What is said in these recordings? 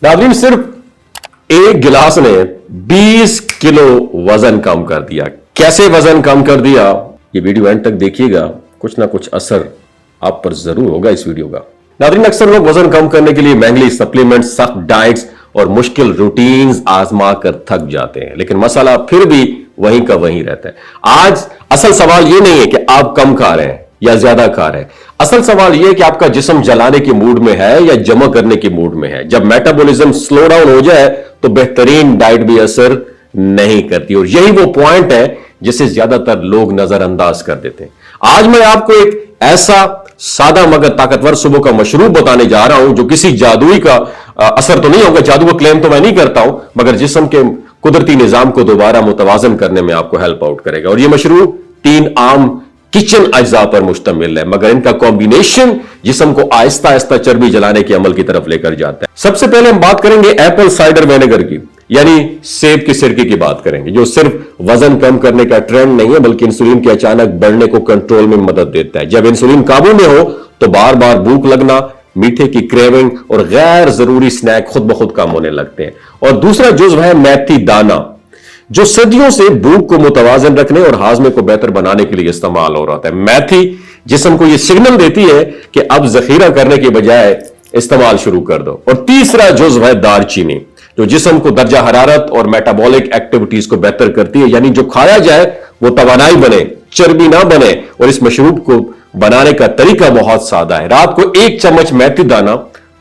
नाज़रीन, सिर्फ एक गिलास ने 20 किलो वजन कम कर दिया। कैसे वजन कम कर दिया, ये वीडियो एंड तक देखिएगा, कुछ ना कुछ असर आप पर जरूर होगा इस वीडियो का। नाज़रीन, अक्सर लोग वजन कम करने के लिए महंगी सप्लीमेंट्स, सख्त डाइट्स और मुश्किल रूटीन्स आजमा कर थक जाते हैं, लेकिन मसला फिर भी वहीं का वहीं रहता है। आज असल सवाल ये नहीं है कि आप कम खा रहे हैं या ज्यादा खा रहे हैं। असल सवाल यह है कि आपका जिस्म जलाने के मूड में है या जमा करने के मूड में है। जब मेटाबॉलिज्म स्लो डाउन हो जाए तो बेहतरीन डाइट भी असर नहीं करती, और यही वो पॉइंट है जिसे ज्यादातर लोग नजरअंदाज कर देते हैं। आज मैं आपको एक ऐसा सादा मगर ताकतवर सुबह का मशरूब बताने जा रहा हूं जो किसी जादुई का असर तो नहीं होगा, जादू का क्लेम तो मैं नहीं करता हूं, मगर जिस्म के कुदरती निजाम को दोबारा मुतवाजन करने में आपको हेल्प आउट करेगा। और यह मशरूब 3 आम किचन अज्जा पर मुश्तमिल है, मगर इनका कॉम्बिनेशन जिस्म को आहिस्ता आहिस्ता चर्बी जलाने के अमल की तरफ लेकर जाता है। सबसे पहले हम बात करेंगे एप्पल साइडर विनेगर की, यानी सेब के सिरके की बात करेंगे, जो सिर्फ वजन कम करने का ट्रेंड नहीं है बल्कि इंसुलिन के अचानक बढ़ने को कंट्रोल में मदद देता है। जब इंसुलिन काबू में हो तो बार बार भूख लगना, मीठे की क्रेविंग और गैर जरूरी स्नैक खुद ब खुद कम होने लगते हैं। और दूसरा जुज्व है मेथी दाना, जो सदियों से भूख को मुतवाजन रखने और हाजमे को बेहतर बनाने के लिए इस्तेमाल हो रहा था। मेथी जिस्म को यह सिग्नल देती है कि अब जखीरा करने के बजाय इस्तेमाल शुरू कर दो। और तीसरा जुज्व है दालचीनी, जो जिस्म को दर्जा हरारत और मेटाबॉलिक एक्टिविटीज को बेहतर करती है, यानी जो खाया जाए वो तवानाई बने, चर्बी ना बने। और इस मशरूब को बनाने का तरीका बहुत सादा है। रात को 1 चम्मच मेथी दाना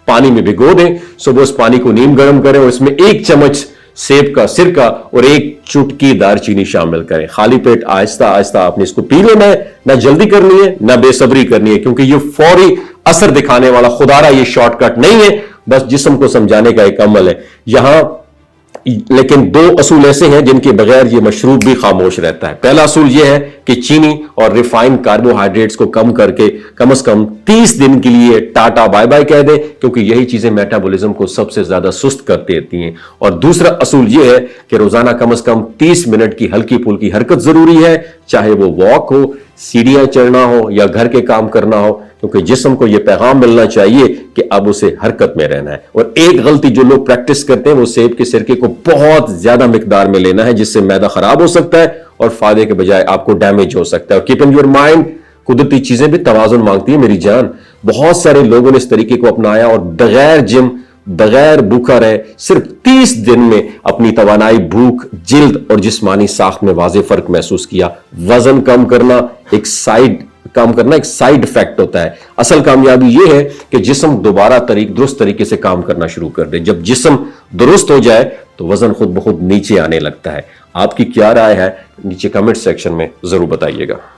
पानी में भिगो दें, सुबह उस पानी को नीम गर्म करें और इसमें 1 चम्मच सेब का सिरका और 1 चुटकी दालचीनी शामिल करें। खाली पेट आहिस्ता आहिस्ता आपने इसको पी लेना है, ना जल्दी करनी है ना बेसब्री करनी है, क्योंकि ये फौरी असर दिखाने वाला खुदारा ये शॉर्टकट नहीं है, बस जिस्म को समझाने का एक अमल है। यहां लेकिन 2 असूल ऐसे हैं जिनके बगैर ये मशरूब भी खामोश रहता है। पहला असूल यह है कि चीनी और रिफाइंड कार्बोहाइड्रेट्स को कम करके कम से कम 30 दिन के लिए टाटा बाय बाय कह दें, क्योंकि यही चीजें मेटाबॉलिज्म को सबसे ज्यादा सुस्त कर देती हैं। और दूसरा असूल यह है कि रोजाना कम से कम 30 मिनट की हल्की फुल्की हरकत जरूरी है, चाहे वो वॉक हो, सीढ़ियां चढ़ना हो या घर के काम करना हो, क्योंकि जिस्म को यह पैगाम मिलना चाहिए कि अब उसे हरकत में रहना है। और एक गलती जो लोग प्रैक्टिस करते हैं वो सेब के सिरके को बहुत ज्यादा मिकदार में लेना है, जिससे मैदा खराब हो सकता है और फायदे के बजाय आपको डैमेज हो सकता है। और कीप इन योर माइंड, कुदरती चीजें भी तवाजुन मांगती है मेरी जान। बहुत सारे लोगों ने इस तरीके को अपनाया और बगैर जिम, बगैर भूखा रहे, सिर्फ 30 दिन में अपनी तवानाई, भूख, जिल्द और जिस्मानी साख्त में वाज़ेह फर्क महसूस किया। वजन कम करना एक साइड इफेक्ट होता है। असल कामयाबी यह है कि जिस्म दोबारा दुरुस्त तरीके से काम करना शुरू कर दे। जब जिस्म दुरुस्त हो जाए तो वजन खुद ब खुद नीचे आने लगता है। आपकी क्या राय है नीचे कमेंट सेक्शन में जरूर बताइएगा।